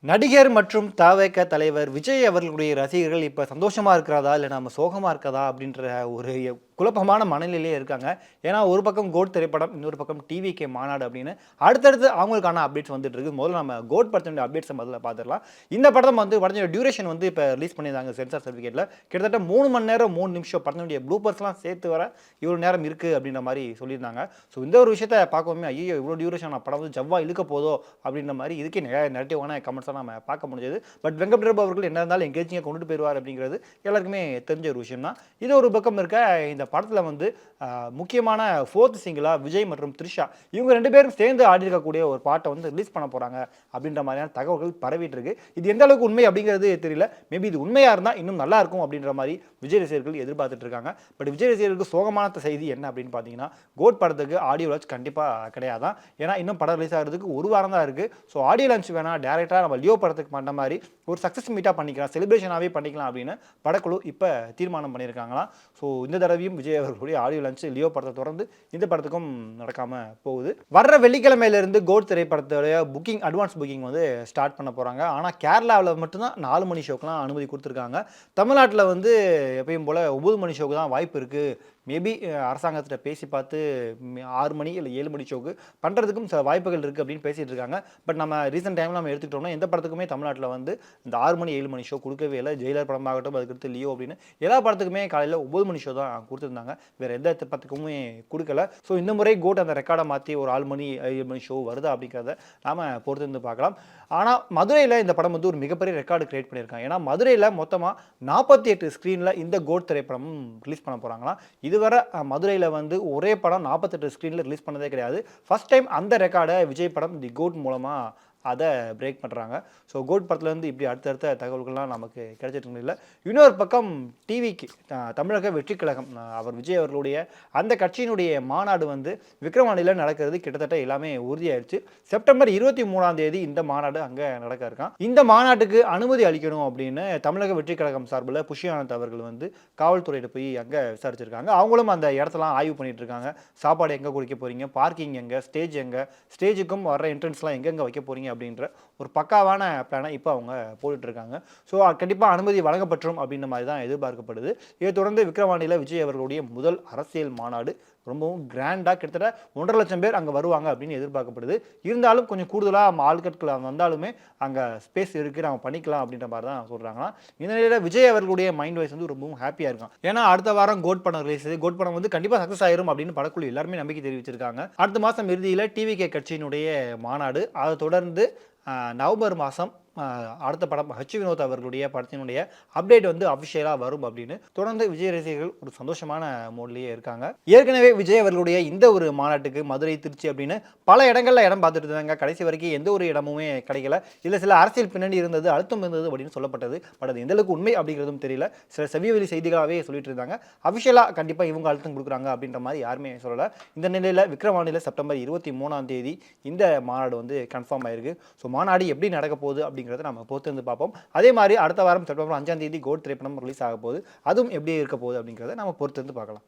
நடிகர் மற்றும் தவிக தலைவர் விஜய் அவர்களுடைய ரசிகர்கள் இப்ப சந்தோஷமா இருக்கிறதா? இல்ல நாம சோகமா இருக்கிறதா? அப்படின்ற ஒரு குழப்பமான மனநிலையிலே இருக்காங்க. ஏன்னா ஒரு பக்கம் கோட் திரைப்படம், இன்னொரு பக்கம் டிவிகே மாநாடு அப்படின்னு அடுத்தடுத்து அவங்களுக்கான அப்டேட்ஸ் வந்துட்டு இருக்கு. முதல்ல நம்ம கோட் படத்தினுடைய அப்டேட்ஸ முதல்ல பார்த்துடலாம். இந்த படம் வந்து படத்தினுடைய டியூரேஷன் வந்து இப்ப ரிலீஸ் பண்ணியிருந்தாங்க சென்சார் சர்டிஃபிகேட்ல. கிட்டத்தட்ட 3 மணி நேரம் 3 நிமிஷம் படத்தினுடைய ப்ளூபர்ஸ்லாம் சேர்த்து வர இவ்வளோ நேரம் இருக்கு அப்படின்ற மாரி சொல்லியிருந்தாங்க. ஸோ இந்த ஒரு விஷயத்த பார்க்கவுமே ஐய்யயோ! இவ்வளோ டியூரேஷனா படம் வந்து ஜவ்வா இழுக்க போதோ அப்படின்ற மாரி இதுக்கே நிறைய நெகட்டிவான கமெண்ட்ஸ்லாம் நம்ம பார்க்க முடிஞ்சது. பட் வெங்கட் பிரபு அவர்கள் என்ன இருந்தாலும் எங்கேஜிங்கா கொண்டுட்டு போயிருவார் அப்படிங்கிறது எல்லாருக்குமே தெரிஞ்ச ஒரு விஷயம் தான். இது ஒரு பக்கம் இருக்க இந்த படத்துல வந்து முக்கியமான 4த் சிங்கிளா விஜய் மற்றும் த்ரிஷா இவங்க 2 பேரும் சேர்ந்து ஆடியிருக்கக்கூடிய ஒரு பாட்டை வந்து ரிலீஸ் பண்ண போறாங்க அப்படின்ற மாதிரியான தகவல்கள் பரவிட்டு இருக்கு. இது எந்த அளவுக்கு உண்மை அப்படிங்கிறது தெரியல. மேபி இது உண்மையா இருந்தா இன்னும் நல்லா இருக்கும் அப்படின்ற மாதிரி விஜய் ரசிகர்கள் எதிர்பார்த்துட்டு இருக்காங்க. பட் விஜய் ரசிகர்களுக்கு சோகமான செய்தி என்ன அப்படின்னு பார்த்தீங்கன்னா, கோட் படத்துக்கு ஆடியோ லான்ச் கண்டிப்பா கிடையாதான். ஏன்னா இன்னும் படம் ரிலீஸ் ஆகிறதுக்கு ஒரு வாரம் தான் இருக்கு. ஸோ ஆடியோ லான்ச் வேணா டேரக்டா நம்ம லியோ படத்துக்கு பண்ண மாதிரி ஒரு சக்ஸஸ் மீட்டா பண்ணிக்கலாம், செலிப்ரேஷனாகவே பண்ணிக்கலாம் அப்படின்னு படக்குழு இப்போ தீர்மானம் பண்ணியிருக்காங்களாம். ஸோ இந்த தடவையும் விஜய் அவர்களுடைய ஆடியோ லான்ச் லியோ படத்தை தொடர்ந்து இந்த படத்துக்கும் நடக்காம போகுது. வர்ற வெள்ளிக்கிழமையிலிருந்து கோட் திரைப்படத்துடைய அட்வான்ஸ் புக்கிங் வந்து ஸ்டார்ட் பண்ண போறாங்க. ஆனால் கேரளாவில் மட்டும்தான் 4 மணி ஷோக்கெலாம் அனுமதி கொடுத்துருக்காங்க. தமிழ்நாட்டில் வந்து எப்பயும் போல 9 மணி ஷோக்கு தான் வாய்ப்பு இருக்கு. மேபி அரசாங்கத்திட்ட பேசி பார்த்து 6 மணி இல்லை 7 மணி ஷோக்கு பண்ணுறதுக்கும் சில வாய்ப்புகள் இருக்குது அப்படின்னு பேசிகிட்டு இருக்காங்க. பட் நம்ம ரீசெண்ட் டைமில் நம்ம எடுத்துக்கிட்டோம்னா எந்த படத்துக்குமே தமிழ்நாட்டில் வந்து இந்த 6 மணி 7 மணி ஷோ கொடுக்கவே இல்லை. ஜெயிலர் படமாகட்டும், அதுக்கடுத்து லியோ அப்படின்னு எல்லா படத்துக்குமே காலையில் 9 மணி ஷோ தான் கொடுத்துருந்தாங்க. வேறு எந்த படத்துக்குமே கொடுக்கல. ஸோ இந்த முறை கோட் அந்த ரெக்கார்டை மாற்றி ஒரு 6 மணி 7 மணி ஷோ வருதா அப்படிங்கிறத நாம் பொறுத்து இருந்து பார்க்கலாம். ஆனால் மதுரையில் இந்த படம் வந்து ஒரு மிகப்பெரிய ரெக்கார்டு கிரியேட் பண்ணியிருக்காங்க. ஏன்னா மதுரையில் மொத்தமாக 48 ஸ்க்ரீனில் இந்த கோட் திரைப்படம் ரிலீஸ் பண்ண போகிறாங்களாம். இதுவரை மதுரையில் வந்து ஒரே படம் 48 ஸ்க்ரீனில் ரிலீஸ் பண்ணதே கிடையாது. ஃபர்ஸ்ட் டைம் அந்த ரெக்கார்டை விஜய் படம் தி கோட் மூலமாக அதை பிரேக் பண்ணுறாங்க. ஸோ கோட் படத்துலேருந்து இப்படி அடுத்தடுத்த தகவல்கள்லாம் நமக்கு கிடைச்சிட்டு இல்லை. இன்னொரு பக்கம் டிவிக்கு தமிழக வெற்றி கழகம் அவர் விஜய் அவர்களுடைய அந்த கட்சியினுடைய மாநாடு வந்து விக்ரவாண்டியில் நடக்கிறது கிட்டத்தட்ட எல்லாமே உறுதியாயிடுச்சு. செப்டம்பர் 23ஆம் தேதி இந்த மாநாடு அங்கே நடக்க இருக்கான். இந்த மாநாட்டுக்கு அனுமதி அளிக்கணும் அப்படின்னு தமிழக வெற்றி கழகம் சார்பில் புஷி ஆனந்த் அவர்கள் வந்து காவல்துறையிட்ட போய் அங்கே விசாரிச்சிருக்காங்க. அவங்களும் அந்த இடத்தெல்லாம் ஆய்வு பண்ணிட்டு இருக்காங்க. சாப்பாடு எங்கே குடிக்க போறீங்க, பார்க்கிங் எங்கே, ஸ்டேஜ் எங்கே, ஸ்டேஜுக்கும் வர என்ட்ரன்ஸ்லாம் எங்கெங்கே வைக்க போறீங்க அப்படின்ற ஒரு பக்காவான பிளானை இப்போ அவங்க போட்டுட்டு இருக்காங்க. ஸோ கண்டிப்பாக அனுமதி வழங்கப்பட்டுரும் அப்படின்ற மாதிரி தான் எதிர்பார்க்கப்படுது. இதை தொடர்ந்து விக்ரவாண்டியில் விஜய் அவர்களுடைய முதல் அரசியல் மாநாடு ரொம்பவும் கிராண்டாக கிட்டத்தட்ட 1.5 லட்சம் பேர் அங்கே வருவாங்க அப்படின்னு எதிர்பார்க்கப்படுது. இருந்தாலும் கொஞ்சம் கூடுதலாக ஆட்கள் வந்தாலுமே அங்கே ஸ்பேஸ் இருக்குது, நம்ம பண்ணிக்கலாம் அப்படின்ற மாதிரி தான் சொல்கிறாங்களாம். இந்த நிலையில் விஜய் அவர்களுடைய மைண்ட் வைஸ் வந்து ரொம்பவும் ஹாப்பியாக இருக்கும். ஏன்னா அடுத்த வாரம் கோட் படம் ரிலீஸ், கோட் படம் வந்து கண்டிப்பாக சக்ஸஸ் ஆயிரும் அப்படின்னு படக்குழு எல்லாருமே நம்பிக்கை தெரிவிச்சிருக்காங்க. அடுத்த மாதம் இறுதியில் டிவிகே கட்சியினுடைய மாநாடு, அதை தொடர்ந்து நவம்பர் மாதம் அடுத்த படம் வினோத் அவர்களுடைய படத்தினுடைய அப்டேட் வந்து அஃபிஷியலாக வரும் அப்படின்னு தொடர்ந்து விஜய் ரசிகர்கள் ஒரு சந்தோஷமான மோட்லேயே இருக்காங்க. ஏற்கனவே விஜய் அவர்களுடைய இந்த ஒரு மாநாட்டுக்கு மதுரை, திருச்சி அப்படின்னு பல இடங்களில் இடம் பார்த்துட்டு இருந்தாங்க. கடைசி வரைக்கும் எந்த ஒரு இடமுமே கிடைக்கல. இதில் சில அரசியல் பின்னணி இருந்தது, அழுத்தம் இருந்தது அப்படின்னு சொல்லப்பட்டது. பட் அது எந்த அளவுக்கு உண்மை அப்படிங்கிறதும் தெரியல. சில செவிவெளி செய்திகளாகவே சொல்லிட்டு இருந்தாங்க. அஃபிஷியலாக கண்டிப்பாக இவங்க அழுத்தம் கொடுக்குறாங்க அப்படின்ற மாதிரி யாருமே சொல்லலை. இந்த நிலையில் விக்ரவாண்டியில் செப்டம்பர் 23ஆம் தேதி இந்த மாநாடு வந்து கன்ஃபார்ம் ஆயிருக்கு. ஸோ மாநாடு எப்படி நடக்க போகுது அப்படிங்கிறத நம்ம பொறுத்து வந்து பார்ப்போம். அதே மாதிரி அடுத்த வாரம் செப்டம்பர் 5ஆம் தேதி கோட் திரைப்படம் ரிலீஸ் ஆக போகுது. அதுவும் எப்படி இருக்க போகுது அப்படிங்கிறத நம்ம பொறுத்து வந்து பார்க்கலாம்.